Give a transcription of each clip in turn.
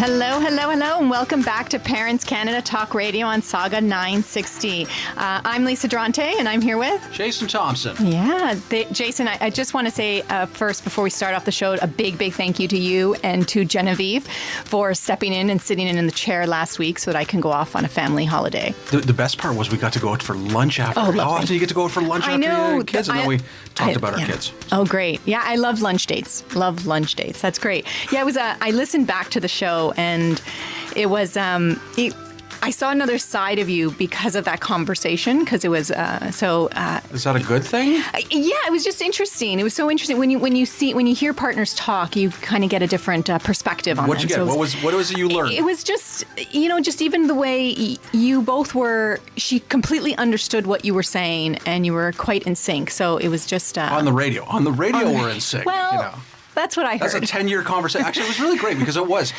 Hello, hello, hello, and welcome back to Parents Canada Talk Radio on Saga 960. I'm Lisa Durante, and I'm here with... Jason Thompson. Yeah, Jason, I just want to say first, before we start off the show, a big, big thank you to you and to Genevieve for stepping in and sitting in the chair last week so that I can go off on a family holiday. The best part was we got to go out for lunch after. Oh, how often do you get to go out for lunch after your kids? And then we talked about our kids. Oh, great. Yeah, I love lunch dates. Love lunch dates. That's great. Yeah, it was. I listened back to the show, and it was. I saw another side of you because of that conversation, because it was so. Is that a good thing? Yeah, it was just interesting. It was so interesting when you hear partners talk, you kind of get a different perspective on. What'd you get? So what was it you learned? It was just just even the way you both were. She completely understood what you were saying, and you were quite in sync. So it was just on the radio. On the radio, we're in sync. Well. That's what I heard. That's a 10-year conversation. Actually, it was really great because it was,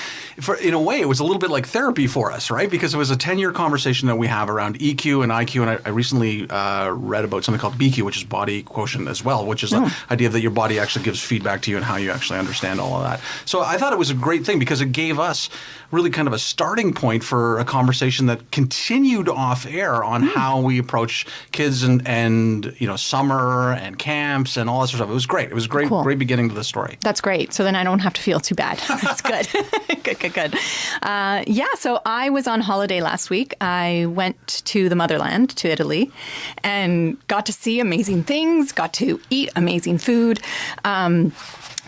in a way, it was a little bit like therapy for us, right? Because it was a 10-year conversation that we have around EQ and IQ. And I recently read about something called BQ, which is body quotient as well, which is the idea that your body actually gives feedback to you and how you actually understand all of that. So I thought it was a great thing because it gave us really kind of a starting point for a conversation that continued off air on how we approach kids and summer and camps and all that sort of stuff. It was great. It was a great, great beginning to the story. That's great. So then I don't have to feel too bad. That's good. Good. So I was on holiday last week. I went to the motherland, to Italy, and got to see amazing things, got to eat amazing food.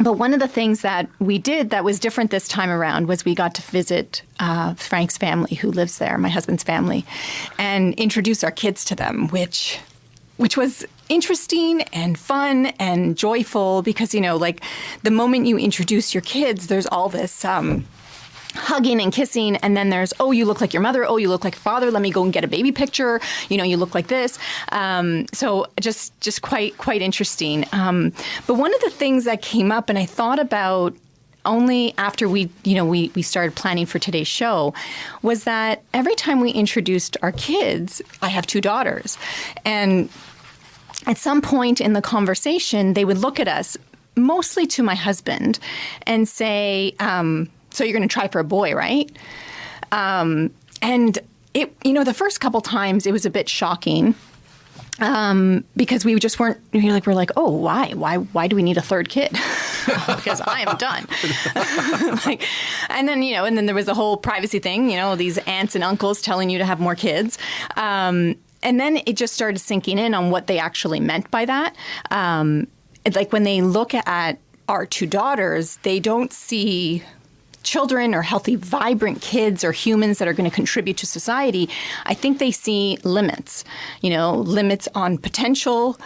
But one of the things that we did that was different this time around was we got to visit Frank's family, who lives there, my husband's family, and introduce our kids to them, which was interesting and fun and joyful because, the moment you introduce your kids, there's all this hugging and kissing, and then there's, oh, you look like your mother, oh, you look like your father, let me go and get a baby picture, you look like this. So just quite interesting. But one of the things that came up, and I thought about only after we started planning for today's show, was that every time we introduced our kids, I have two daughters, and at some point in the conversation, they would look at us, mostly to my husband, and say, so you're going to try for a boy, right? And it, the first couple times it was a bit shocking because we just weren't. We're like, oh, why do we need a third kid? Because I am done. And then there was the whole privacy thing. These aunts and uncles telling you to have more kids. And then it just started sinking in on what they actually meant by that. Like when they look at our two daughters, they don't see children or healthy, vibrant kids or humans that are going to contribute to society. I think they see limits, limits on potential,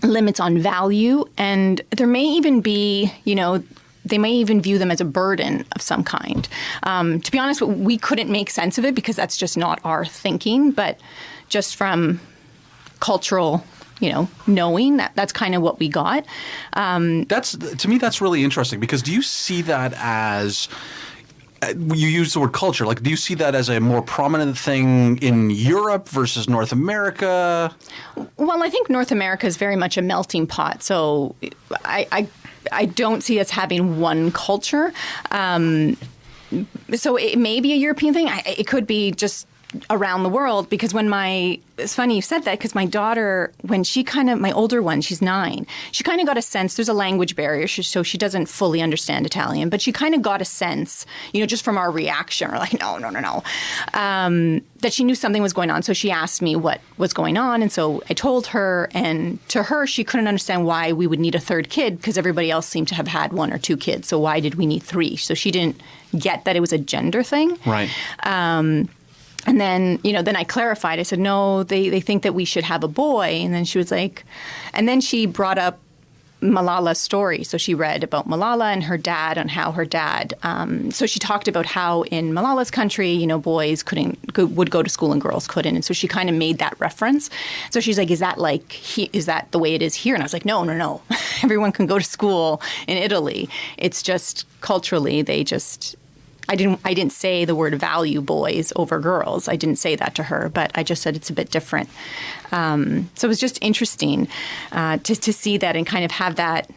limits on value. And there may even be, they may even view them as a burden of some kind. To be honest, we couldn't make sense of it because that's just not our thinking. But just from cultural, knowing that's kind of what we got. To me, that's really interesting because do you see that as you use the word culture? Like, do you see that as a more prominent thing in Europe versus North America? Well, I think North America is very much a melting pot. So I don't see us having one culture. So it may be a European thing. It could be just around the world because it's funny you said that because my daughter, when my older one, she's 9, she kind of got a sense, there's a language barrier, so she doesn't fully understand Italian, but she kind of got a sense, just from our reaction, we're like, no, that she knew something was going on. So she asked me what was going on. And so I told her, and to her, she couldn't understand why we would need a third kid because everybody else seemed to have had 1 or 2 kids. So why did we need 3? So she didn't get that it was a gender thing. Right. And then, then I clarified. I said, no, they think that we should have a boy. And then she was like, and then she brought up Malala's story. So she read about Malala and her dad and how her dad, so she talked about how in Malala's country, boys would go to school and girls couldn't. And so she kind of made that reference. So she's like, is that the way it is here? And I was like, no. Everyone can go to school in Italy. It's just culturally, I didn't say the word value boys over girls. I didn't say that to her, but I just said it's a bit different. So it was just interesting to see that and kind of have that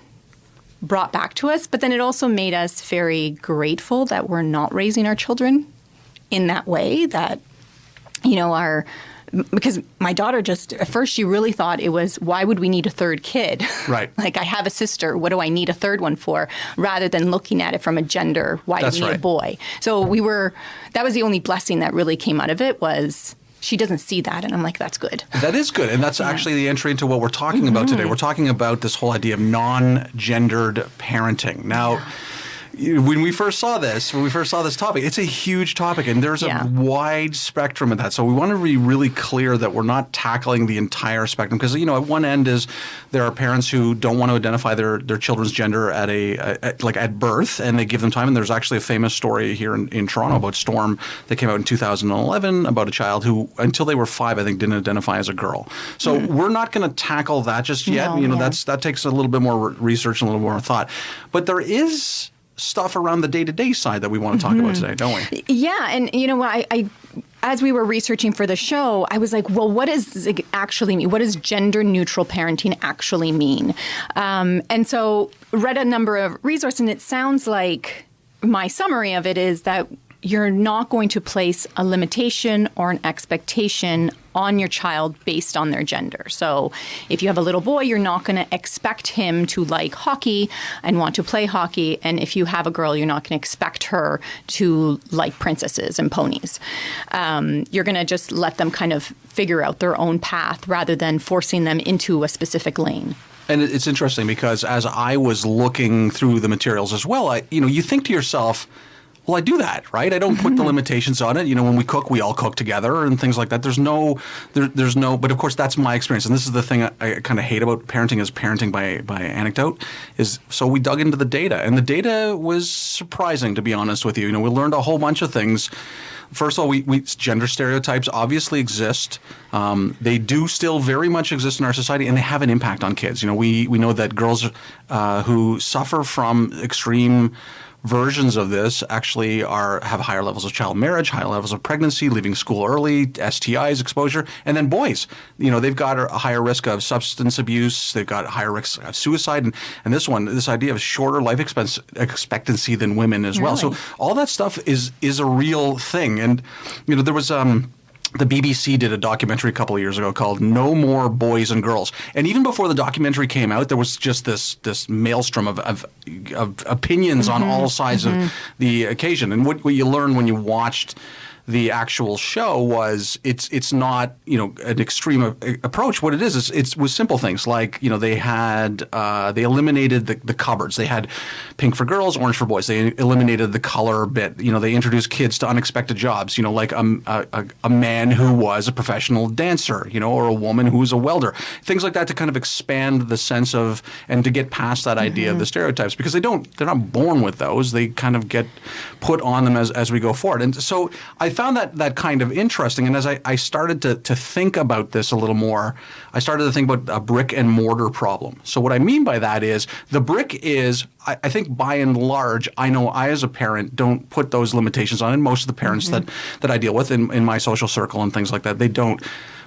brought back to us. But then it also made us very grateful that we're not raising our children in that way, that, because my daughter just, at first she really thought it was, why would we need a third kid? Right. Like, I have a sister, what do I need a third one for? Rather than looking at it from a gender, why do we need a boy? So that was the only blessing that really came out of it, was she doesn't see that. And I'm like, that's good. That is good. And that's actually the entry into what we're talking about today. We're talking about this whole idea of non-gendered parenting. Now, when we first saw this topic, it's a huge topic, and there's a wide spectrum of that. So we want to be really clear that we're not tackling the entire spectrum, because, at one end is there are parents who don't want to identify their children's gender at birth, and they give them time. And there's actually a famous story here in Toronto about Storm that came out in 2011 about a child who, until they were 5, I think, didn't identify as a girl. So we're not going to tackle that just yet. That takes a little bit more research and a little more thought. But there is stuff around the day-to-day side that we want to talk about today, don't we? Yeah, and I as we were researching for the show, I was like, well, what does it actually mean? What does gender-neutral parenting actually mean? And so read a number of resources, and it sounds like my summary of it is that you're not going to place a limitation or an expectation on your child based on their gender. So if you have a little boy, you're not going to expect him to like hockey and want to play hockey. And if you have a girl, you're not going to expect her to like princesses and ponies. You're going to just let them kind of figure out their own path rather than forcing them into a specific lane. And it's interesting because as I was looking through the materials as well, you think to yourself, well, I do that, right? I don't put the limitations on it. When we cook, we all cook together and things like that. There's no, but of course that's my experience. And this is the thing I kind of hate about parenting, is parenting by anecdote. So we dug into the data, and the data was surprising, to be honest with you. We learned a whole bunch of things. First of all, we gender stereotypes obviously exist. They do still very much exist in our society, and they have an impact on kids. We know that girls who suffer from extreme versions of this actually have higher levels of child marriage, higher levels of pregnancy, leaving school early, STIs, exposure. And then boys, they've got a higher risk of substance abuse. They've got a higher risk of suicide. And this idea of shorter life expectancy than women as well. So all that stuff is a real thing. And, there was the BBC did a documentary a couple of years ago called No More Boys and Girls. And even before the documentary came out, there was just this maelstrom of opinions on all sides of the occasion. And what you learned when you watched the actual show was it's not an extreme approach. What it is it was simple things like they eliminated the cupboards. They had pink for girls, orange for boys. They eliminated the color bit. They introduced kids to unexpected jobs. Like a man who was a professional dancer. Or a woman who was a welder. Things like that to kind of expand the sense of and to get past that idea of the stereotypes, because they're not born with those. They kind of get put on them as we go forward. And so I found that kind of interesting. And as I started to think about this a little more, I started to think about a brick and mortar problem. So what I mean by that is the brick is, I think by and large, I know I as a parent don't put those limitations on, and most of the parents that I deal with in my social circle and things like that, they don't.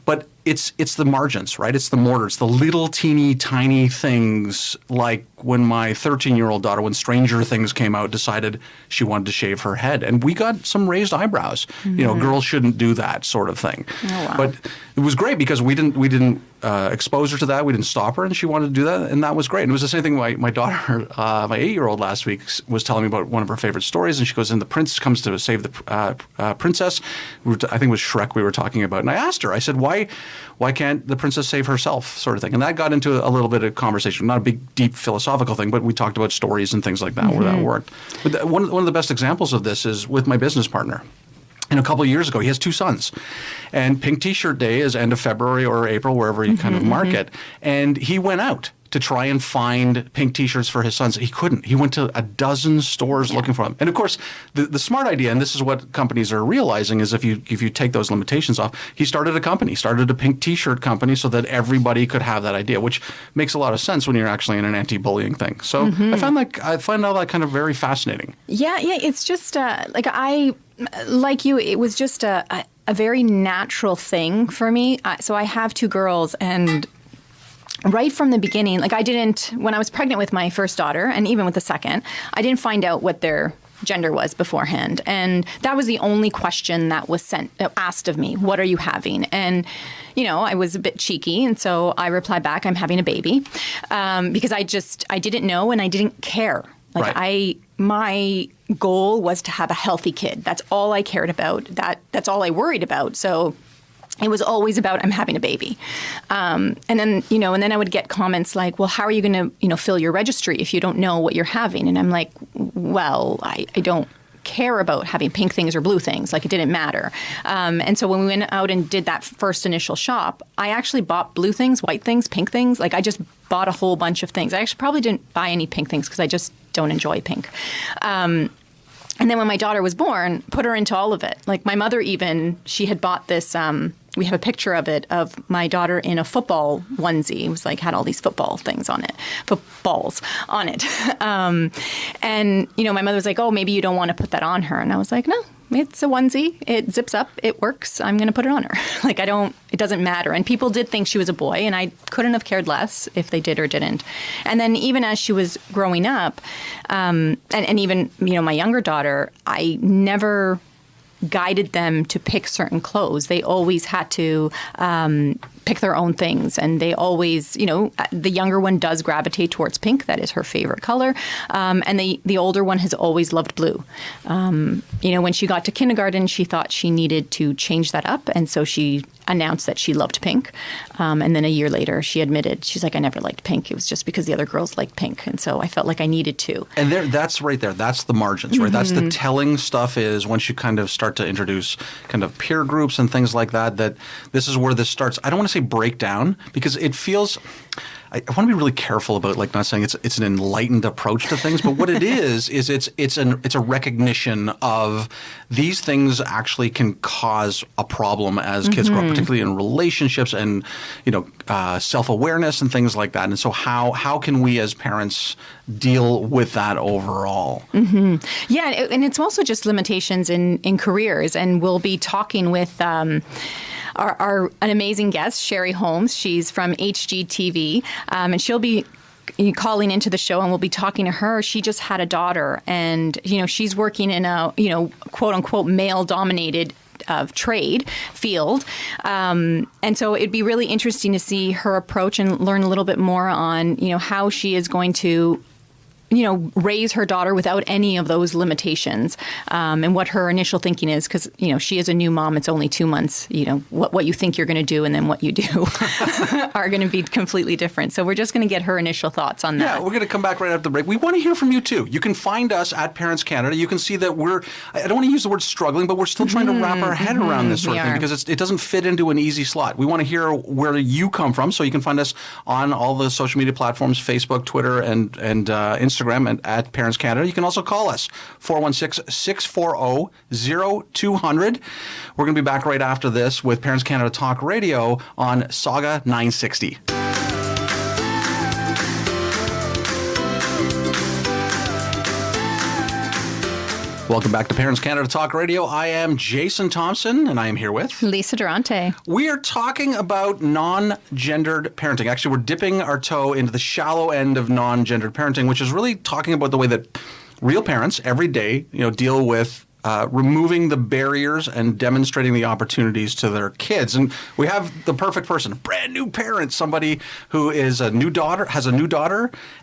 But it's the margins, right? It's the mortar. It's the little teeny tiny things, like when my 13-year-old daughter, when Stranger Things came out, decided she wanted to shave her head. And we got some raised eyebrows. Girls shouldn't do that sort of thing. Oh, wow. But it was great because we didn't expose her to that. We didn't stop her, and she wanted to do that, and that was great. And it was the same thing my daughter, my 8-year-old last week, was telling me about one of her favorite stories, and she goes, and the prince comes to save the princess. I think it was Shrek we were talking about. And I asked her, I said, why can't the princess save herself, sort of thing? And that got into a little bit of conversation, not a big, deep philosophical thing, but we talked about stories and things like that where that worked. But one of the best examples of this is with my business partner. And a couple of years ago, he has 2 sons. And Pink T-shirt Day is end of February or April, wherever you kind of mark it. And he went out to try and find pink T-shirts for his sons. He couldn't. He went to a dozen stores looking for them. And of course, the smart idea, and this is what companies are realizing, is if you take those limitations off, he started a pink T-shirt company so that everybody could have that idea, which makes a lot of sense when you're actually in an anti-bullying thing. So I find all that kind of very fascinating. Yeah. It's just like you, it was just a very natural thing for me. So I have 2 girls, and right from the beginning, like when I was pregnant with my first daughter and even with the second, I didn't find out what their gender was beforehand. And that was the only question that was asked of me. What are you having? And, I was a bit cheeky. And so I replied back, I'm having a baby, because I didn't know and I didn't care. My goal was to have a healthy kid. That's all I cared about. That's all I worried about. So it was always about, I'm having a baby. And then I would get comments like, well, how are you going to, fill your registry if you don't know what you're having? And I'm like, well, I don't care about having pink things or blue things. Like, it didn't matter. And so when we went out and did that first initial shop, I actually bought blue things, white things, pink things. Like, I just bought a whole bunch of things. I actually probably didn't buy any pink things because I just don't enjoy pink. And then when my daughter was born, put her into all of it. Like, my mother she had bought this, we have a picture of it, of my daughter in a football onesie. It was like, had all these football things on it, footballs on it. And, my mother was like, oh, maybe you don't want to put that on her. And I was like, no, it's a onesie. It zips up. It works. I'm going to put it on her. Like, it doesn't matter. And people did think she was a boy, and I couldn't have cared less if they did or didn't. And then even as she was growing up, and even, my younger daughter, I never guided them to pick certain clothes. They always had to pick their own things. And they always, the younger one does gravitate towards pink. That is her favorite color. And the older one has always loved blue. When she got to kindergarten, she thought she needed to change that up. And so she announced that she loved pink. And then a year later, she admitted, she's like, I never liked pink. It was just because the other girls liked pink. And so I felt like I needed to. And that's right there. That's the margins, right? Mm-hmm. That's the telling stuff is once you kind of start to introduce kind of peer groups and things like that this is where this starts. I don't want to say breakdown because it feels... I want to be really careful about not saying it's an enlightened approach to things, but what it is it's a recognition of these things actually can cause a problem as kids grow up, particularly in relationships and self-awareness and things like that. And so how can we as parents deal with that overall? Mm-hmm. Yeah, and it's also just limitations in careers, and we'll be talking with an amazing guest, Sherry Holmes. She's from HGTV, and she'll be calling into the show, and we'll be talking to her. She just had a daughter, and she's working in a quote unquote male dominated trade field, and so it'd be really interesting to see her approach and learn a little bit more on how she is going to raise her daughter without any of those limitations, and what her initial thinking is, because, she is a new mom. It's only 2 months. What you think you're going to do and then what you do are going to be completely different. So we're just going to get her initial thoughts on that. Yeah, we're going to come back right after the break. We want to hear from you, too. You can find us at Parents Canada. You can see that I don't want to use the word struggling, but we're still trying to wrap our head around this sort of thing because it doesn't fit into an easy slot. We want to hear where you come from, so you can find us on all the social media platforms, Facebook, Twitter, and Instagram. And at Parents Canada. You can also call us, 416-640-0200. We're going to be back right after this with Parents Canada Talk Radio on Saga 960. Welcome back to Parents Canada Talk Radio. I am Jason Thompson, and I am here with Lisa Durante. We are talking about non-gendered parenting. Actually, we're dipping our toe into the shallow end of non-gendered parenting, which is really talking about the way that real parents every day, deal with removing the barriers and demonstrating the opportunities to their kids. And we have the perfect person, a brand new parent, somebody who has a new daughter,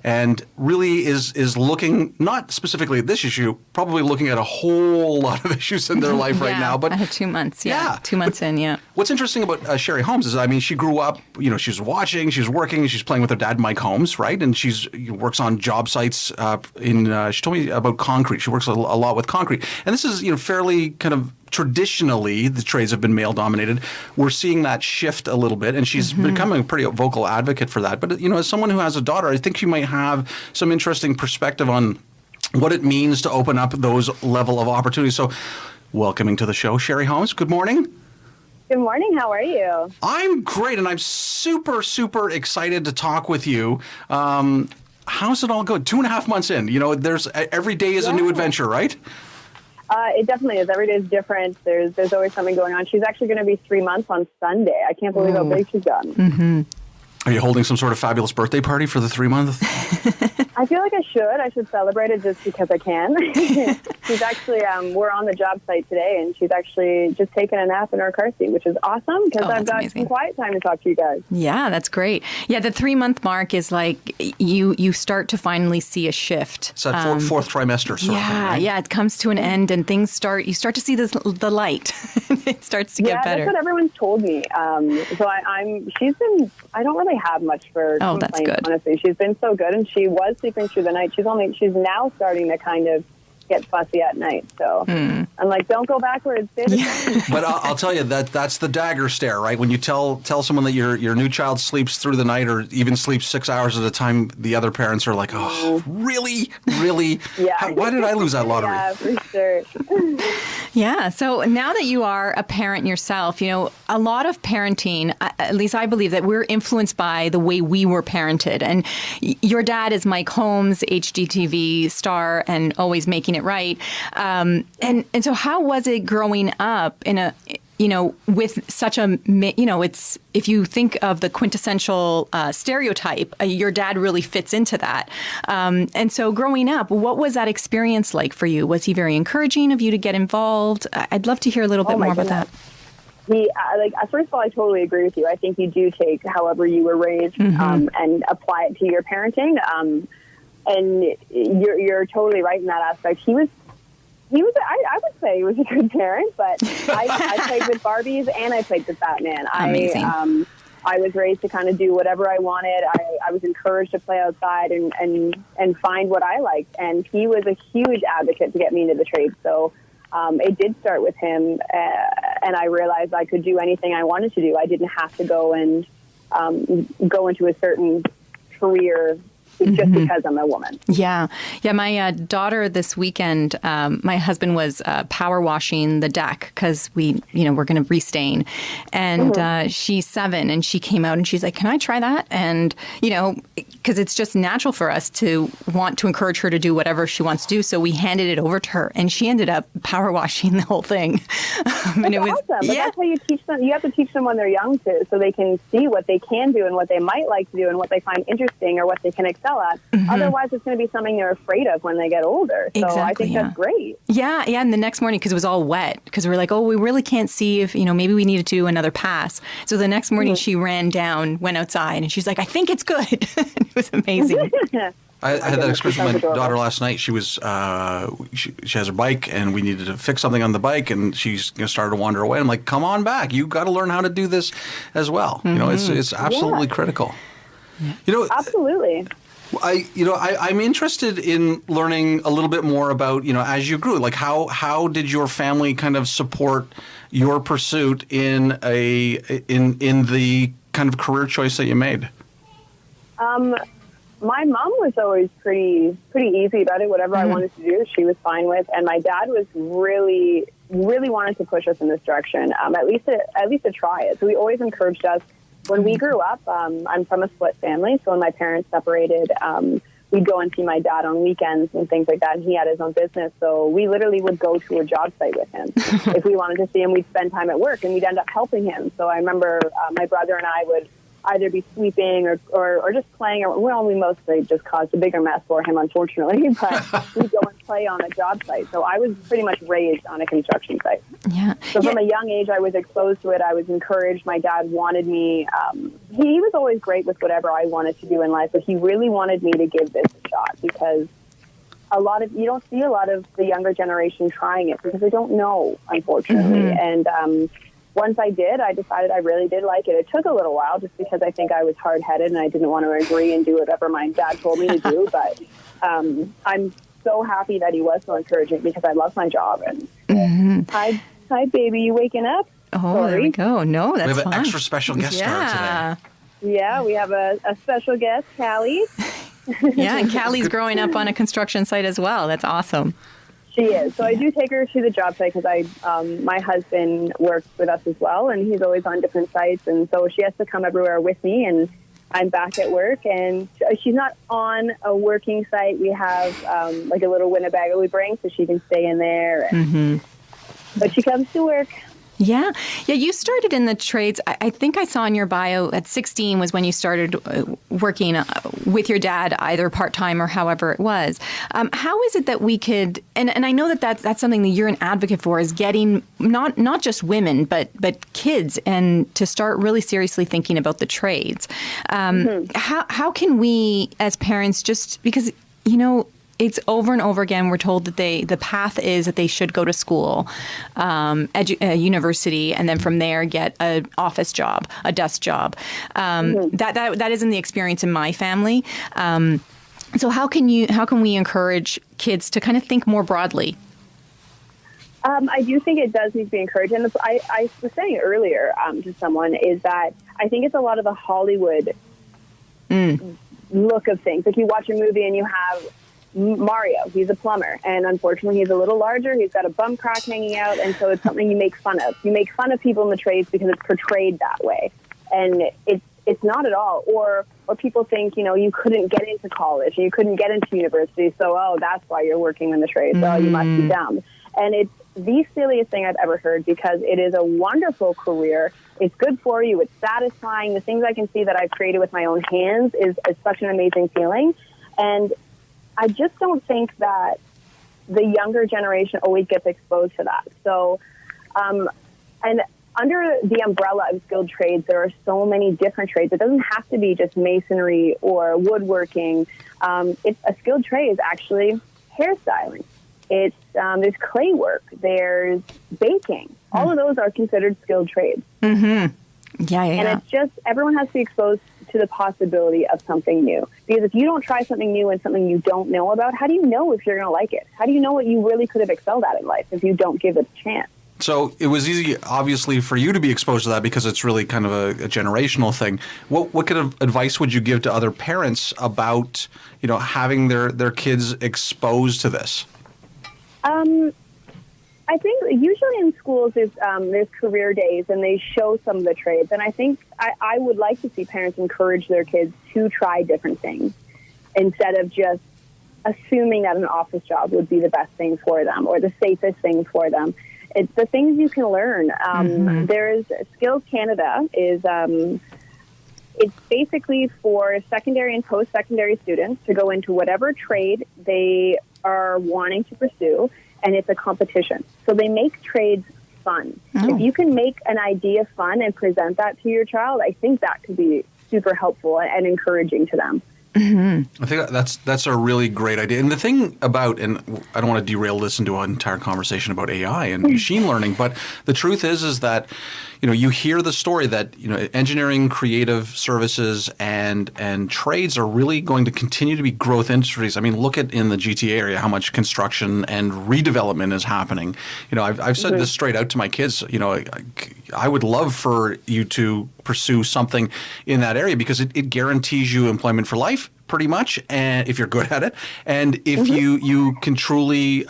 and really is looking not specifically at this issue, probably looking at a whole lot of issues in their life right now. But 2 months, 2 months in, yeah. What's interesting about Sherry Holmes is, she grew up, she's watching, she's working, she's playing with her dad, Mike Holmes, right? And she works on job sites she told me about concrete. She works a lot with concrete. And this is, fairly kind of traditionally, the trades have been male dominated. We're seeing that shift a little bit, and she's becoming a pretty vocal advocate for that. But, as someone who has a daughter, I think she might have some interesting perspective on what it means to open up those level of opportunities. So welcoming to the show, Sherry Holmes. Good morning. Good morning. How are you? I'm great, and I'm super, super excited to talk with you. How's it all going? 2.5 months in, there's every day is a new adventure, right? It definitely is. Every day is different. There's always something going on. She's actually going to be 3 months on Sunday. I can't believe how big she's gotten. Mm-hmm. Are you holding some sort of fabulous birthday party for the 3-month? I feel like I should celebrate it just because I can. She's actually, we're on the job site today, and she's actually just taken a nap in her car seat, which is awesome because I've got some quiet time to talk to you guys. Yeah, that's great. Yeah, the 3-month mark is like you start to finally see a shift. It's that fourth trimester sort of thing, right? Yeah, it comes to an end, and you start to see the light. It starts to get better. Yeah, that's what everyone's told me. So I don't really have much for complaints, honestly. She's been so good, and she was sleeping through the night. She's now starting to kind of get fussy at night. So I'm like, don't go backwards. Yeah. But I'll tell you that's the dagger stare, right? When you tell someone that your new child sleeps through the night or even sleeps 6 hours at a time, the other parents are like, oh, really? Yeah. Why did I lose that lottery? Yeah, for sure. Yeah. So now that you are a parent yourself, a lot of parenting, at least I believe that we're influenced by the way we were parented. And your dad is Mike Holmes, HGTV star, and always making it right. And so how was it growing up in a, with such a, it's, if you think of the quintessential stereotype, your dad really fits into that. And so growing up, what was that experience like for you? Was he very encouraging of you to get involved? I'd love to hear a little bit more about that. First of all, I totally agree with you. I think you do take however you were raised and apply it to your parenting. And you're totally right in that aspect. I would say he was a good parent, but I played with Barbies and I played with Batman. Amazing. I was raised to kind of do whatever I wanted. I was encouraged to play outside and find what I liked. And he was a huge advocate to get me into the trade. So it did start with him, and I realized I could do anything I wanted to do. I didn't have to go and go into a certain career just because I'm a woman. Yeah. My daughter this weekend, my husband was power washing the deck because we're going to restain. And she's 7 and she came out and she's like, can I try that? And, because it's just natural for us to want to encourage her to do whatever she wants to do. So we handed it over to her and she ended up power washing the whole thing. And it was awesome. But that's how you teach them. You have to teach them when they're young too, so they can see what they can do and what they might like to do and what they find interesting or what they can excel at. Otherwise, it's going to be something they're afraid of when they get older. So I think that's great. Yeah. And the next morning, because it was all wet, because we were like, oh, we really can't see if, maybe we needed to do another pass. So the next morning she ran down, went outside, and she's like, I think it's good. It was amazing. I had that experience with my daughter last night. She was she has her bike, and we needed to fix something on the bike, and she's started to wander away. I'm like, come on back. You got to learn how to do this as well. It's absolutely critical. Absolutely. I'm interested in learning a little bit more about, as you grew, like how did your family kind of support your pursuit in the kind of career choice that you made? My mom was always pretty easy about it. Whatever I wanted to do, she was fine with. And my dad was really, really wanted to push us in this direction, at least to try it. So he always encouraged us. When we grew up, I'm from a split family, so when my parents separated, we'd go and see my dad on weekends and things like that, and he had his own business, so we literally would go to a job site with him. If we wanted to see him, we'd spend time at work, and we'd end up helping him. So I remember my brother and I would either be sweeping or just playing. Well, we mostly just caused a bigger mess for him, unfortunately, but we'd go and play on a job site. So I was pretty much raised on a construction site. Yeah. So from a young age, I was exposed to it. I was encouraged. My dad wanted me. He was always great with whatever I wanted to do in life, but he really wanted me to give this a shot because you don't see a lot of the younger generation trying it because they don't know, unfortunately. And once I did, I decided I really did like it. It took a little while just because I think I was hard-headed and I didn't want to agree and do whatever my dad told me to do. But I'm so happy that he was so encouraging because I love my job. And hi, baby, you waking up? Oh, Sorry. There we go. No, that's fine. We have an extra special guest star today. Yeah, we have a special guest, Callie. Yeah, and Callie's growing up on a construction site as well. That's awesome. She is. So I do take her to the job site because my husband works with us as well, and he's always on different sites, and so she has to come everywhere with me, and I'm back at work, and she's not on a working site. We have like a little Winnebago we bring so she can stay in there. But she comes to work. Yeah. Yeah, you started in the trades. I think I saw in your bio at 16 was when you started working with your dad, either part-time or however it was. How is it that we could, and I know that that's something that you're an advocate for, is getting not just women, but kids, and to start really seriously thinking about the trades. How can we as parents, just because, it's over and over again, we're told that the path is that they should go to school, university, and then from there get an office job, a desk job. That isn't the experience in my family. So how can we encourage kids to kind of think more broadly? I do think it does need to be encouraged. And I was saying earlier to someone is that I think it's a lot of the Hollywood look of things. Like you watch a movie and you have Mario, he's a plumber, and unfortunately he's a little larger, he's got a bum crack hanging out, and so it's something you make fun of. You make fun of people in the trades because it's portrayed that way, and it's not at all. Or people think, you couldn't get into college, you couldn't get into university, so, that's why you're working in the trades, you must be dumb. And it's the silliest thing I've ever heard, because it is a wonderful career. It's good for you, it's satisfying. The things I can see that I've created with my own hands is such an amazing feeling. And I just don't think that the younger generation always gets exposed to that. So, and under the umbrella of skilled trades, there are so many different trades. It doesn't have to be just masonry or woodworking. It's a skilled trade is actually hairstyling. It's there's clay work. There's baking. All of those are considered skilled trades. Mm-hmm. Yeah. And it's just, everyone has to be exposed to the possibility of something new. Because if you don't try something new and something you don't know about, how do you know if you're going to like it? How do you know what you really could have excelled at in life if you don't give it a chance? So it was easy, obviously, for you to be exposed to that because it's really kind of a generational thing. What kind of advice would you give to other parents about, having their kids exposed to this? I think usually in schools there's career days and they show some of the trades. And I think I would like to see parents encourage their kids to try different things instead of just assuming that an office job would be the best thing for them or the safest thing for them. It's the things you can learn. There's Skills Canada is it's basically for secondary and post-secondary students to go into whatever trade they are wanting to pursue. And it's a competition. So they make trades fun. If you can make an idea fun and present that to your child, I think that could be super helpful and encouraging to them. I think that's a really great idea. And the thing about, and I don't want to derail this into an entire conversation about AI and machine learning, but the truth is that, you hear the story that, engineering, creative services, and trades are really going to continue to be growth industries. I mean, look at in the GTA area how much construction and redevelopment is happening. I've said this straight out to my kids. I would love for you to pursue something in that area because it guarantees you employment for life, pretty much, and if you're good at it, and if you can truly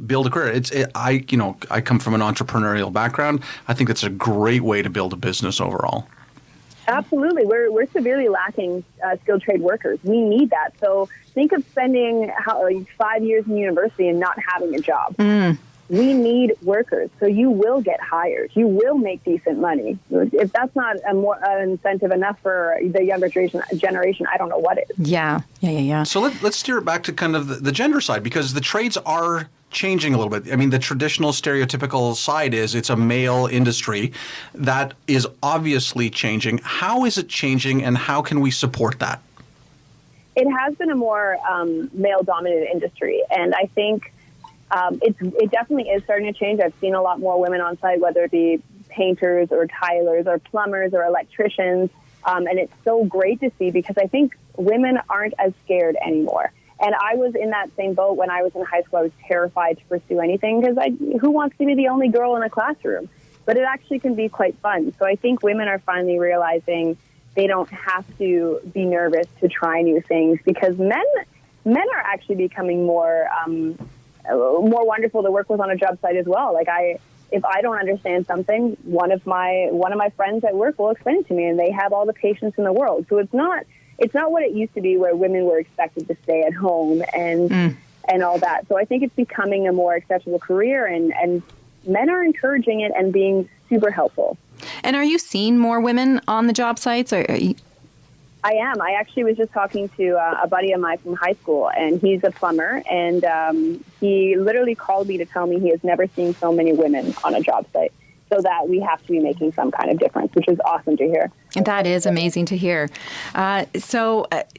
build a career. I come from an entrepreneurial background. I think that's a great way to build a business overall. Absolutely. We're severely lacking skilled trade workers. We need that. So think of spending 5 years in university and not having a job. We need workers, so you will get hired. You will make decent money. If that's not an incentive enough for the younger generation, I don't know what is. Yeah. So let's steer it back to kind of the gender side, because the trades are changing a little bit. I mean, the traditional stereotypical side is it's a male industry. That is obviously changing. How is it changing, and how can we support that? It has been a more male-dominated industry, and I think it definitely is starting to change. I've seen a lot more women on site, whether it be painters or tilers or plumbers or electricians. And it's so great to see because I think women aren't as scared anymore. And I was in that same boat when I was in high school. I was terrified to pursue anything because who wants to be the only girl in a classroom? But it actually can be quite fun. So I think women are finally realizing they don't have to be nervous to try new things because men are actually becoming more wonderful to work with on a job site as well. Like if I don't understand something, one of my friends at work will explain it to me, and they have all the patience in the world. So it's not what it used to be, where women were expected to stay at home and all that. So I think it's becoming a more acceptable career, and men are encouraging it and being super helpful. And are you seeing more women on the job sites? Or are you... I am. I actually was just talking to a buddy of mine from high school, and he's a plumber, and he literally called me to tell me he has never seen so many women on a job site, so that we have to be making some kind of difference, which is awesome to hear. That is amazing to hear.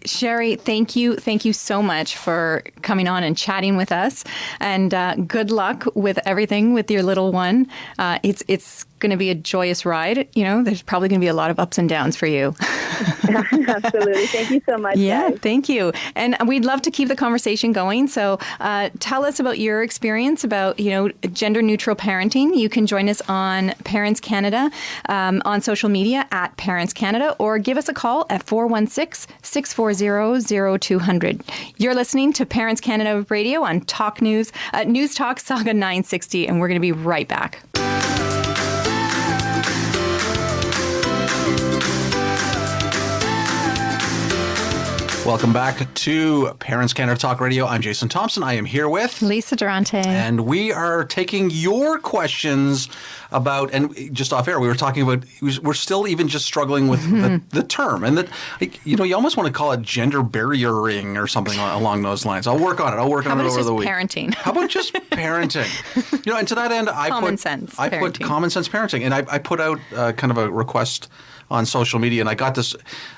Sherry, thank you. Thank you so much for coming on and chatting with us. And good luck with everything with your little one. It's going to be a joyous ride. You know, there's probably going to be a lot of ups and downs for you. Absolutely. Thank you so much. Yeah, guys. thank you. And we'd love to keep the conversation going. So tell us about your experience about, gender neutral parenting. You can join us on Parents Canada on social media at Parents Canada, or give us a call at 416-640-0200. You're listening to Parents Canada Radio on Talk News, News Talk Saga 960, and we're going to be right back. Welcome back to Parents Canada Talk Radio. I'm Jason Thompson. I am here with Lisa Durante. And we are taking your questions about, and just off air, we were talking about, we're still even just struggling with the term. And that, you almost want to call it gender barriering or something along those lines. I'll work on it. I'll work on it over the week. Parenting? How about just parenting? And to that end, I put common sense parenting. And I put out kind of a request on social media, and I got this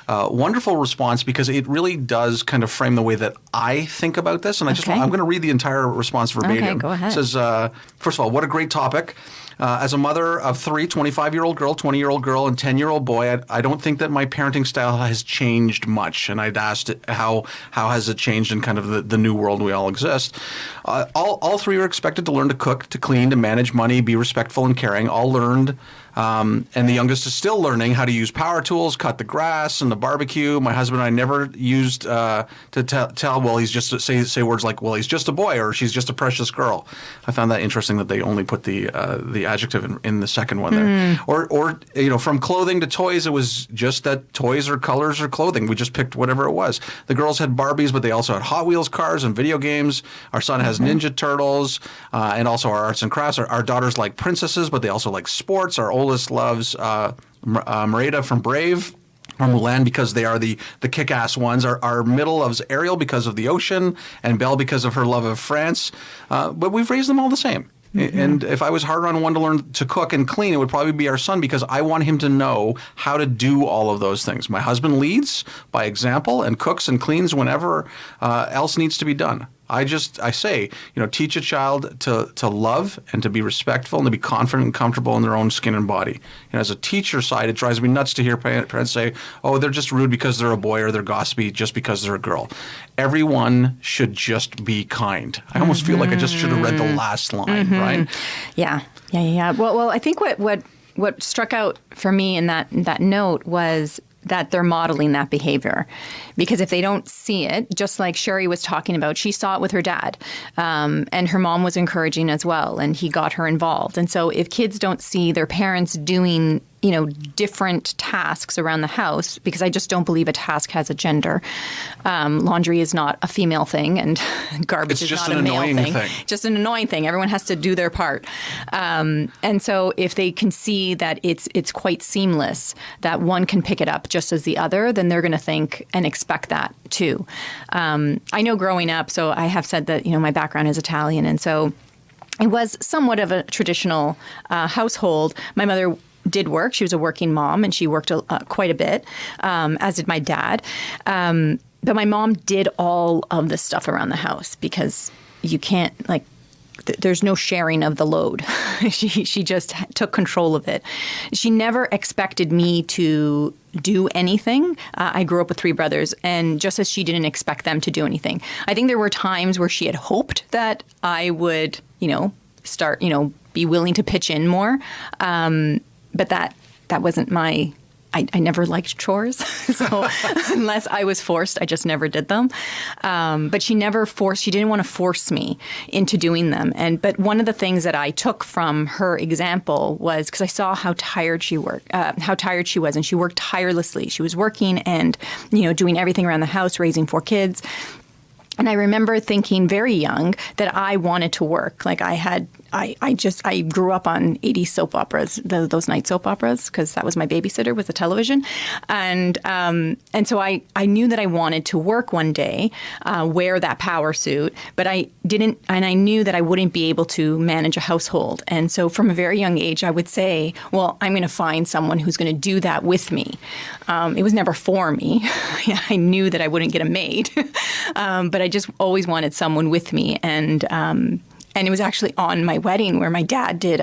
wonderful response because it really does kind of frame the way that I think about this. And I'm going to read the entire response verbatim. Okay, go ahead. It says, first of all, what a great topic. As a mother of three, 25-year-old girl, 20-year-old girl, and 10-year-old boy, I don't think that my parenting style has changed much. And I'd asked how has it changed in kind of the new world we all exist. All three are expected to learn to cook, to clean, to manage money, be respectful and caring. All learned. And the youngest is still learning how to use power tools, cut the grass, and the barbecue. My husband and I never used to tell, well, he's just say words like, well, he's just a boy, or she's just a precious girl. I found that interesting that they only put the adjective in the second one there. Or from clothing to toys, it was just that toys or colors or clothing. We just picked whatever it was. The girls had Barbies, but they also had Hot Wheels cars and video games. Our son has Ninja Turtles, and also our arts and crafts. Our daughters like princesses, but they also like sports. Our oldest loves Merida from Brave, or Mulan because they are the kick-ass ones. Our middle loves Ariel because of the ocean, and Belle because of her love of France. But we've raised them all the same. Mm-hmm. And if I was hard on one to learn to cook and clean, it would probably be our son, because I want him to know how to do all of those things. My husband leads by example and cooks and cleans whenever else needs to be done. I say, teach a child to love and to be respectful and to be confident and comfortable in their own skin and body. And as a teacher side, it drives me nuts to hear parents say, oh, they're just rude because they're a boy, or they're gossipy just because they're a girl. Everyone should just be kind. I almost feel like I just should have read the last line, right? Yeah. Well, I think what struck out for me in that note was that they're modeling that behavior. Because if they don't see it, just like Sherry was talking about, she saw it with her dad. And her mom was encouraging as well, and he got her involved. And so if kids don't see their parents doing different tasks around the house, because I just don't believe a task has a gender. Laundry is not a female thing, and garbage is not a male thing. Just an annoying thing. Everyone has to do their part. And so if they can see that it's quite seamless, that one can pick it up just as the other, then they're going to think and expect that too. I know growing up, so I have said that, my background is Italian, and so it was somewhat of a traditional household. My mother did work. She was a working mom, and she worked quite a bit, as did my dad. But my mom did all of the stuff around the house, because you can't, there's no sharing of the load. She just took control of it. She never expected me to do anything. I grew up with three brothers, and just as she didn't expect them to do anything. I think there were times where she had hoped that I would, start, be willing to pitch in more. But that wasn't my. I never liked chores, so unless I was forced, I just never did them. But she never forced. She didn't want to force me into doing them. But one of the things that I took from her example was, because I saw how tired she was, and she worked tirelessly. She was working and doing everything around the house, raising 4 kids. And I remember thinking very young that I wanted to work. I I grew up on 80s soap operas, those night soap operas, because that was my babysitter, was the television. And so I knew that I wanted to work one day, wear that power suit, but I didn't, and I knew that I wouldn't be able to manage a household. And so from a very young age, I would say, well, I'm going to find someone who's going to do that with me. It was never for me. I knew that I wouldn't get a maid, but I just always wanted someone with me. And it was actually on my wedding where my dad did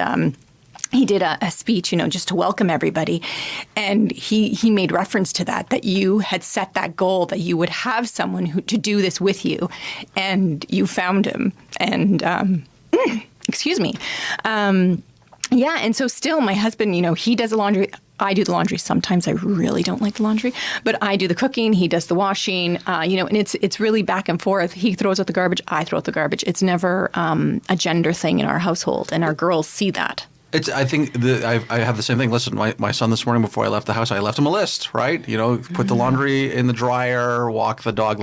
he did a speech, just to welcome everybody. And he made reference to that you had set that goal, that you would have someone to do this with you. And you found him. And excuse me. Yeah. And so still my husband, he does the laundry. I do the laundry. Sometimes I really don't like the laundry, but I do the cooking. He does the washing, and it's really back and forth. He throws out the garbage. I throw out the garbage. It's never a gender thing in our household, and our girls see that. I think I have the same thing. Listen, my son this morning before I left the house, I left him a list, right? Put the laundry in the dryer, walk the dog,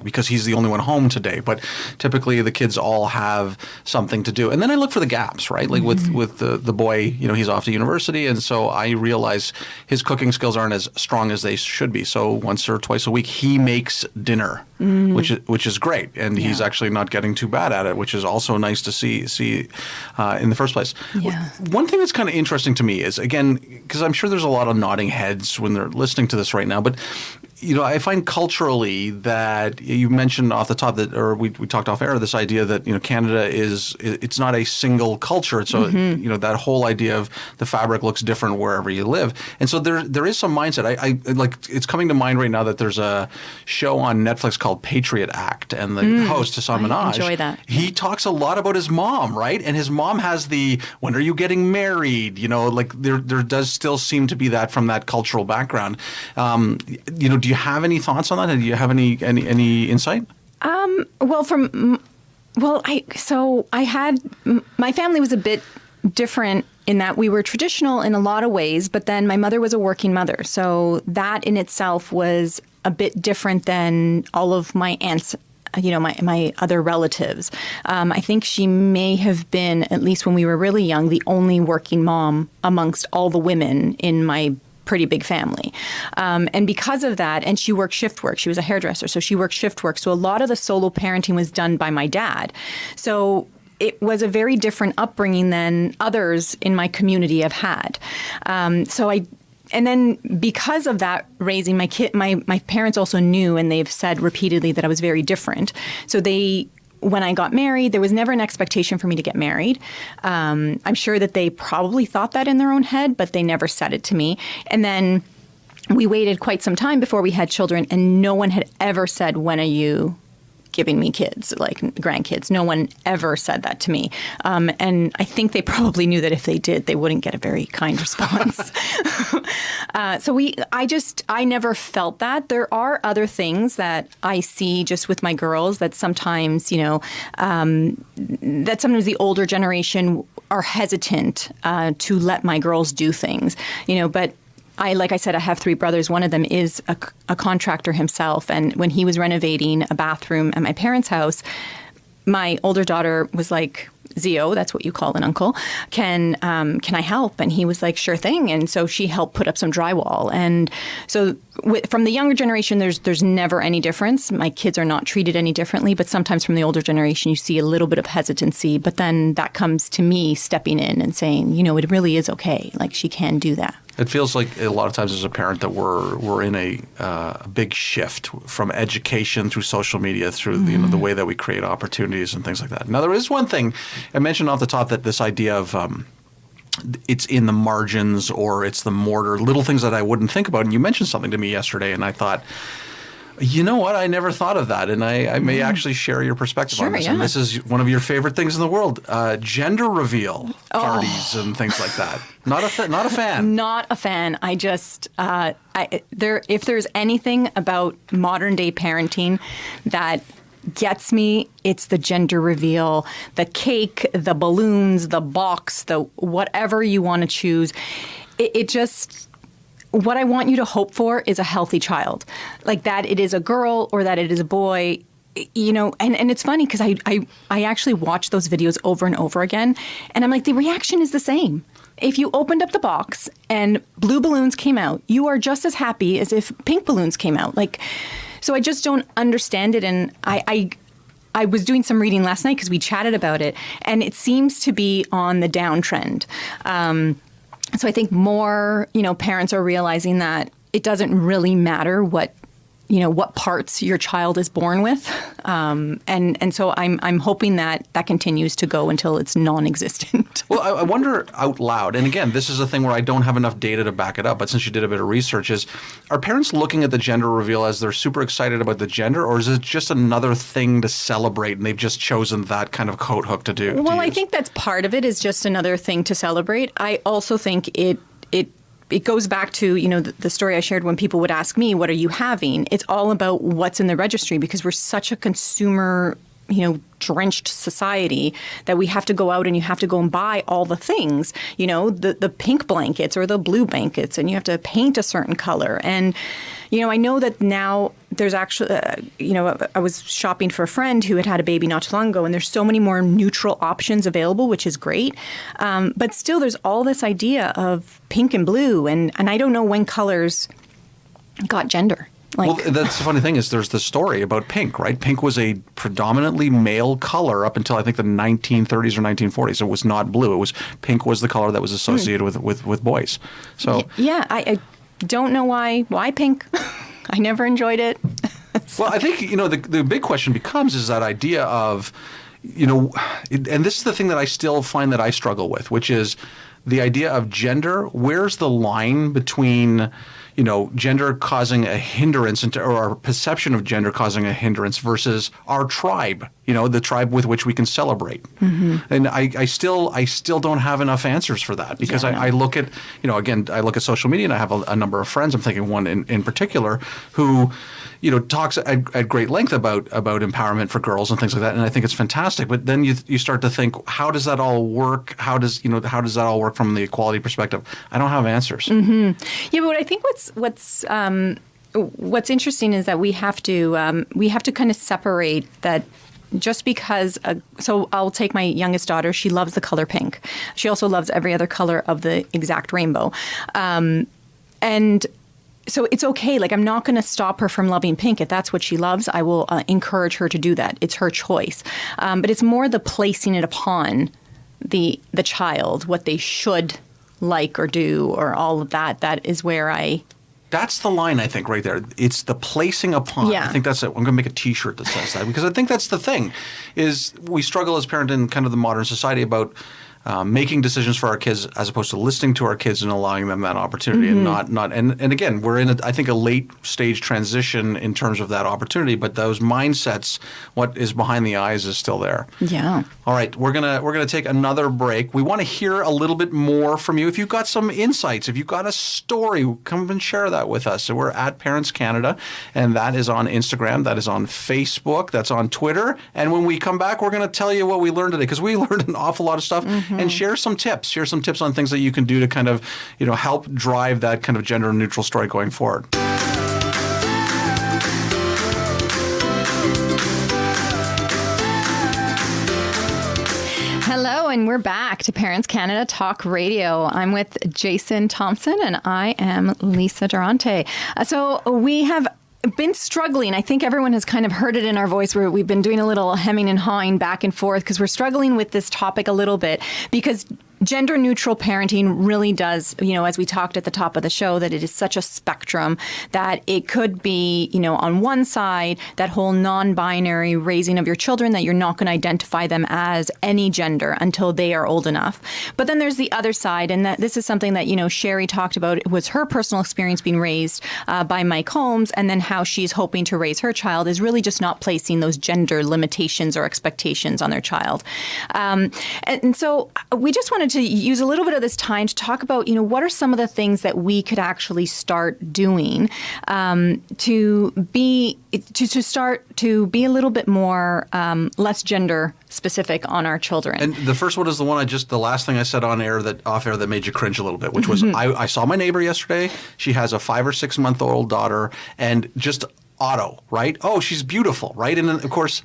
because he's the only one home today. But typically the kids all have something to do. And then I look for the gaps, right? Like with the boy, he's off to university. And so I realize his cooking skills aren't as strong as they should be. So once or twice a week, he makes dinner, which is great. And he's actually not getting too bad at it, which is also nice to see in the first place. Yeah. One thing that's kind of interesting to me is, again, because I'm sure there's a lot of nodding heads when they're listening to this right now, but I find culturally that you mentioned off the top that, or we talked off air, this idea that, Canada it's not a single culture. So, that whole idea of the fabric looks different wherever you live. And so there is some mindset. I like, it's coming to mind right now that there's a show on Netflix called Patriot Act, and the host, Hassan Minhaj, I enjoy that. He talks a lot about his mom, right? And his mom has when are you getting married? There does still seem to be that from that cultural background. Do you have any thoughts on that? Do you have any insight? I had my family was a bit different in that we were traditional in a lot of ways, but then my mother was a working mother, so that in itself was a bit different than all of my aunts. My other relatives. I think she may have been, at least when we were really young, the only working mom amongst all the women in my pretty big family. And because of that, and she worked shift work. She was a hairdresser, so she worked shift work. So a lot of the solo parenting was done by my dad. So it was a very different upbringing than others in my community have had. And then because of that, raising my kid, my parents also knew, and they've said repeatedly that I was very different. So when I got married, there was never an expectation for me to get married. I'm sure that they probably thought that in their own head, but they never said it to me. And then we waited quite some time before we had children, and no one had ever said, when are you giving me kids, like grandkids? No one ever said that to me. And I think they probably knew that if they did, they wouldn't get a very kind response. I never felt that. There are other things that I see just with my girls that sometimes, that sometimes the older generation are hesitant to let my girls do things, but like I said, I have three brothers. One of them is a contractor himself. And when he was renovating a bathroom at my parents' house, my older daughter was like, Zio, that's what you call an uncle, can I help? And he was like, sure thing. And so she helped put up some drywall. And so from the younger generation, there's never any difference. My kids are not treated any differently. But sometimes from the older generation, you see a little bit of hesitancy. But then that comes to me stepping in and saying, it really is okay. Like, she can do that. It feels like a lot of times as a parent that we're in a big shift from education through social media, through the way that we create opportunities and things like that. Now, there is one thing I mentioned off the top, that this idea of it's in the margins or it's the mortar, little things that I wouldn't think about. And you mentioned something to me yesterday, and I thought, you know what? I never thought of that, and I may actually share your perspective on this. Yeah. And this is one of your favorite things in the world: gender reveal parties and things like that. Not a fan. Not a fan. I just if there's anything about modern day parenting that gets me, it's the gender reveal, the cake, the balloons, the box, the whatever you want to choose. It just. What I want you to hope for is a healthy child. Like that it is a girl or that it is a boy, and it's funny because I actually watch those videos over and over again, and I'm like, the reaction is the same. If you opened up the box and blue balloons came out, you are just as happy as if pink balloons came out. So I just don't understand it, and I was doing some reading last night because we chatted about it, and it seems to be on the downtrend. So I think more, parents are realizing that it doesn't really matter what parts your child is born with. And so I'm hoping that continues to go until it's non-existent. Well, I wonder out loud, and again, this is a thing where I don't have enough data to back it up, but since you did a bit of research, are parents looking at the gender reveal as they're super excited about the gender, or is it just another thing to celebrate and they've just chosen that kind of coat hook to do? Well, I think that's part of it, is just another thing to celebrate. I also think it goes back to, the story I shared when people would ask me, what are you having? It's all about what's in the registry, because we're such a consumer, drenched society that we have to go out and you have to go and buy all the things, the pink blankets or the blue blankets, and you have to paint a certain color. And, I know that now there's actually, I was shopping for a friend who had a baby not too long ago, and there's so many more neutral options available, which is great. But still, there's all this idea of pink and blue, and I don't know when colors got gender. Well, that's the funny thing is there's the story about pink, right? Pink was a predominantly male color up until I think the 1930s or 1940s. It was not blue. Pink was the color that was associated with boys. So yeah, I don't know why pink. I never enjoyed it. Well, I think, the big question becomes is that idea of, and this is the thing that I still find that I struggle with, which is the idea of gender. Where's the line between, gender causing a hindrance or our perception of gender causing a hindrance versus our tribe, the tribe with which we can celebrate. Mm-hmm. And I still don't have enough answers for that, because I look at, again, I look at social media, and I have a number of friends. I'm thinking one in particular who, talks at great length about empowerment for girls and things like that. And I think it's fantastic. But then you start to think, how does that all work? How does that all work from the equality perspective? I don't have answers. Mm-hmm. Yeah, but I think what's interesting is that we have to kind of separate that. Just because, so I'll take my youngest daughter. She loves the color pink. She also loves every other color of the exact rainbow. And so it's okay. I'm not going to stop her from loving pink. If that's what she loves, I will encourage her to do that. It's her choice. But it's more the placing it upon the child, what they should like or do, or all of that. That is where That's the line, I think, right there. It's the placing upon. Yeah. I think that's it. I'm going to make a T-shirt that says that, because I think that's the thing, is we struggle as parents in kind of the modern society about making decisions for our kids as opposed to listening to our kids and allowing them that opportunity, mm-hmm. and again, we're in I think a late stage transition in terms of that opportunity, but those mindsets, what is behind the eyes is still there. Yeah. All right, we're gonna take another break. We want to hear a little bit more from you. If you've got some insights, if you've got a story, come and share that with us. So we're at Parents Canada, and that is on Instagram, that is on Facebook, that's on Twitter. And when we come back, we're going to tell you what we learned today, because we learned an awful lot of stuff. Mm-hmm. And share some tips. Share some tips on things that you can do to kind of, help drive that kind of gender neutral story going forward. Hello, and we're back to Parents Canada Talk Radio. I'm with Jason Thompson, and I am Lisa Durante. So we have been struggling. I think everyone has kind of heard it in our voice where we've been doing a little hemming and hawing back and forth, because we're struggling with this topic a little bit, because gender neutral parenting really does, as we talked at the top of the show, that it is such a spectrum that it could be, on one side, that whole non-binary raising of your children, that you're not going to identify them as any gender until they are old enough. But then there's the other side, and that this is something that, Sherry talked about. It was her personal experience being raised by Mike Holmes, and then how she's hoping to raise her child is really just not placing those gender limitations or expectations on their child. And so we just wanted to use a little bit of this time to talk about, what are some of the things that we could actually start doing to start to be a little bit more less gender specific on our children. And the first one is the one the last thing I said off air that made you cringe a little bit, which was I saw my neighbor yesterday. She has a 5 or 6 month old daughter, and just auto, right? Oh, she's beautiful, right? And then, of course,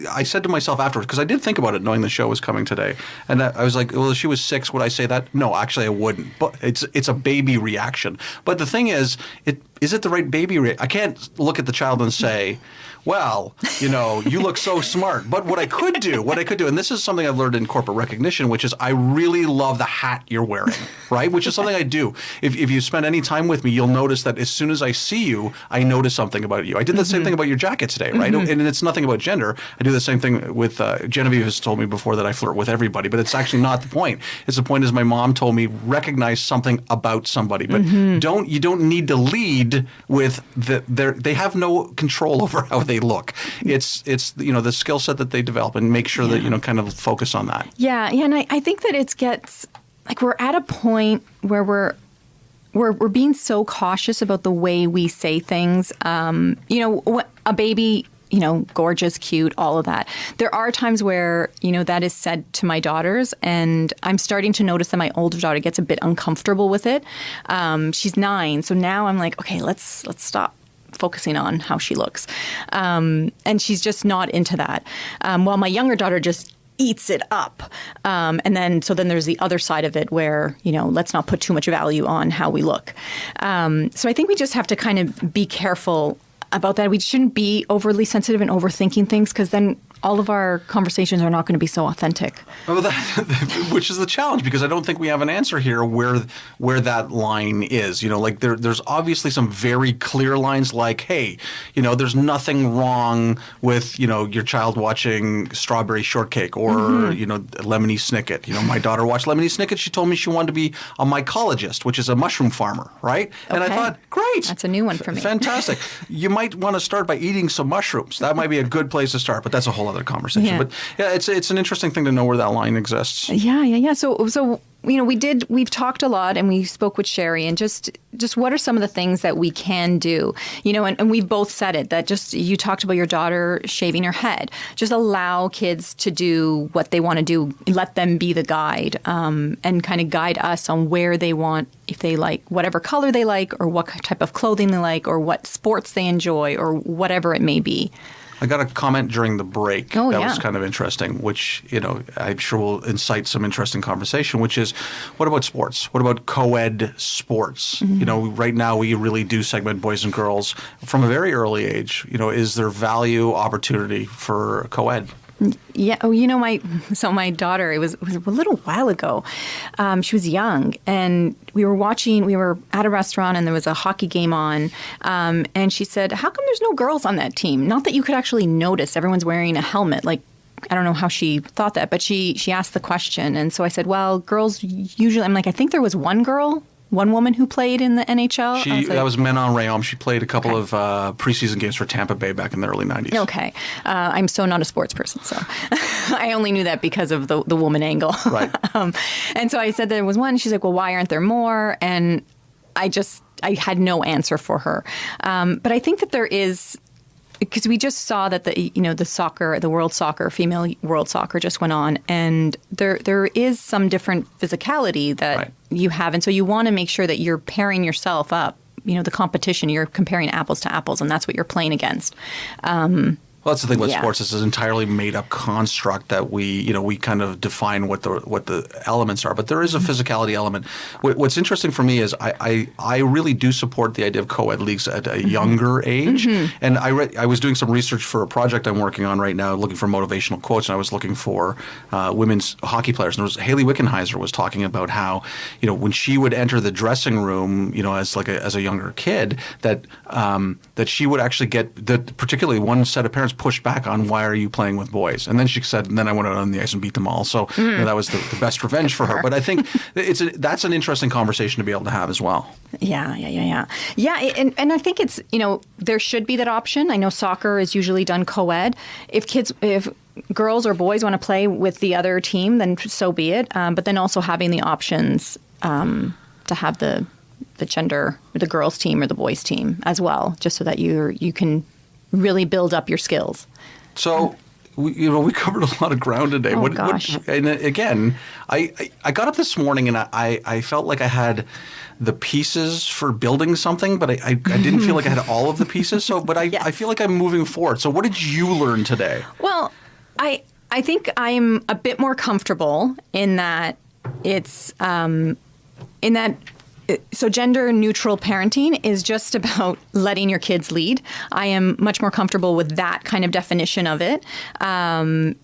I said to myself afterwards, because I did think about it knowing the show was coming today, and I was like, well, if she was 6, would I say that? No, actually I wouldn't. But it's a baby reaction. But the thing is it the right baby reaction? I can't look at the child and say, well, you look so smart. But what I could do, and this is something I've learned in corporate recognition, which is I really love the hat you're wearing, right? Which is something I do. If you spend any time with me, you'll notice that as soon as I see you, I notice something about you. I did the same thing about your jacket today, right? And it's nothing about gender. I do the same thing with Genevieve has told me before that I flirt with everybody, but it's actually not the point. It's the point is my mom told me recognize something about somebody, but you don't need to lead with they have no control over how they look. It's the skill set that they develop, and make sure that kind of focus on that. Yeah, and I think that it gets like we're at a point where we're being so cautious about the way we say things. A baby, gorgeous, cute, all of that. There are times where, that is said to my daughters, and I'm starting to notice that my older daughter gets a bit uncomfortable with it. She's 9, so now I'm like, okay, let's stop focusing on how she looks. And she's just not into that. While my younger daughter just eats it up. And then there's the other side of it where, let's not put too much value on how we look. So I think we just have to kind of be careful about that. We shouldn't be overly sensitive and overthinking things, because then all of our conversations are not going to be so authentic. Well, which is the challenge, because I don't think we have an answer here where that line is. There's obviously some very clear lines like, hey, there's nothing wrong with, your child watching Strawberry Shortcake or, Lemony Snicket. My daughter watched Lemony Snicket. She told me she wanted to be a mycologist, which is a mushroom farmer, right? Okay. And I thought, great. That's a new one for me. Fantastic. You might want to start by eating some mushrooms. That might be a good place to start, but that's a whole other conversation. Yeah. But yeah, it's an interesting thing to know where that line exists. Yeah. So we've talked a lot, and we spoke with Sherry, and just what are some of the things that we can do, and we've both said it, that just, you talked about your daughter shaving her head. Just allow kids to do what they want to do. Let them be the guide, and kind of guide us on where they want, if they like whatever color they like, or what type of clothing they like, or what sports they enjoy, or whatever it may be. I got a comment during the break that was kind of interesting, which, I'm sure will incite some interesting conversation, which is, what about sports? What about co-ed sports? Right now we really do segment boys and girls from a very early age. Is there value, opportunity for co-ed? Yeah. Oh, my daughter, it was a little while ago. She was young, and we were at a restaurant, and there was a hockey game on. And she said, how come there's no girls on that team? Not that you could actually notice. Everyone's wearing a helmet. Like, I don't know how she thought that, but she asked the question. And so I said, well, girls usually, I'm like, I think there was one woman who played in the NHL. That was Menon Rayom. She played a couple of preseason games for Tampa Bay back in the early 90s. Okay. I'm so not a sports person, so I only knew that because of the woman angle. Right. And so I said there was one. She's like, well, why aren't there more? And I had no answer for her. But I think that there is, because we just saw that the World Soccer, female World Soccer just went on, and there is some different physicality that you have, and so you want to make sure that you're pairing yourself up. The competition, you're comparing apples to apples, and that's what you're playing against. Well, that's the thing with sports. It's an entirely made-up construct that we kind of define what the elements are. But there is a physicality element. What's interesting for me is I really do support the idea of co-ed leagues at a younger age. And I was doing some research for a project I'm working on right now, looking for motivational quotes, and I was looking for women's hockey players. And Haley Wickenheiser was talking about how when she would enter the dressing room, as a younger kid, that she would actually get particularly one set of parents pushed back on, why are you playing with boys? And then she said, and then I went out on the ice and beat them all. So that was the best revenge for her. But I think that's an interesting conversation to be able to have as well. Yeah. And I think it's, there should be that option. I know soccer is usually done co-ed. If girls or boys want to play with the other team, then so be it. But then also having the options to have the gender, the girls team or the boys team as well, just so that you can really build up your skills. So we covered a lot of ground today. Oh, gosh. And again, I got up this morning and I felt like I had the pieces for building something, but I didn't feel like I had all of the pieces. So, but I feel like I'm moving forward. So what did you learn today? Well, I think I'm a bit more comfortable in that it's so gender neutral parenting is just about letting your kids lead. I am much more comfortable with that kind of definition of it. And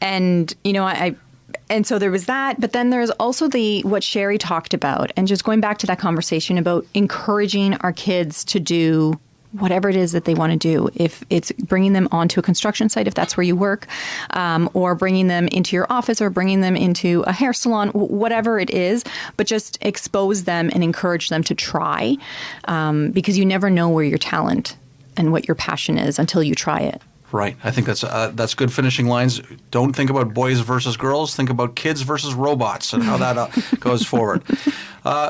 so there was that, but then there's also what Sherry talked about, and just going back to that conversation about encouraging our kids to do whatever it is that they want to do. If it's bringing them onto a construction site, if that's where you work, or bringing them into your office, or bringing them into a hair salon, whatever it is, but just expose them and encourage them to try, because you never know where your talent and what your passion is until you try it. Right. I think that's good finishing lines. Don't think about boys versus girls. Think about kids versus robots and how that goes forward.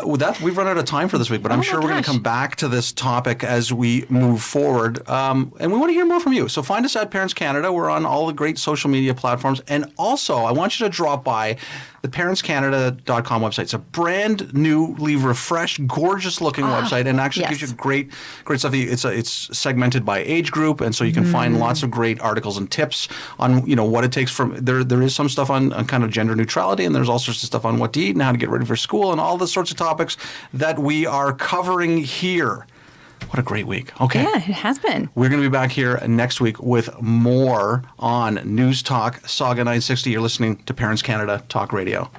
With that, we've run out of time for this week, but I'm sure we're going to come back to this topic as we move forward. And we want to hear more from you. So find us at Parents Canada. We're on all the great social media platforms. And also, I want you to drop by the parentscanada.com website. It's a brand newly refreshed, gorgeous looking website, and actually gives you great stuff. It's segmented by age group, and so you can find lots of great articles and tips on what it takes from there. There is some stuff on kind of gender neutrality, and there's all sorts of stuff on what to eat and how to get ready for school and all the sorts of topics that we are covering here. What a great week. Okay. Yeah, it has been. We're going to be back here next week with more on News Talk Saga 960. You're listening to Parents Canada Talk Radio.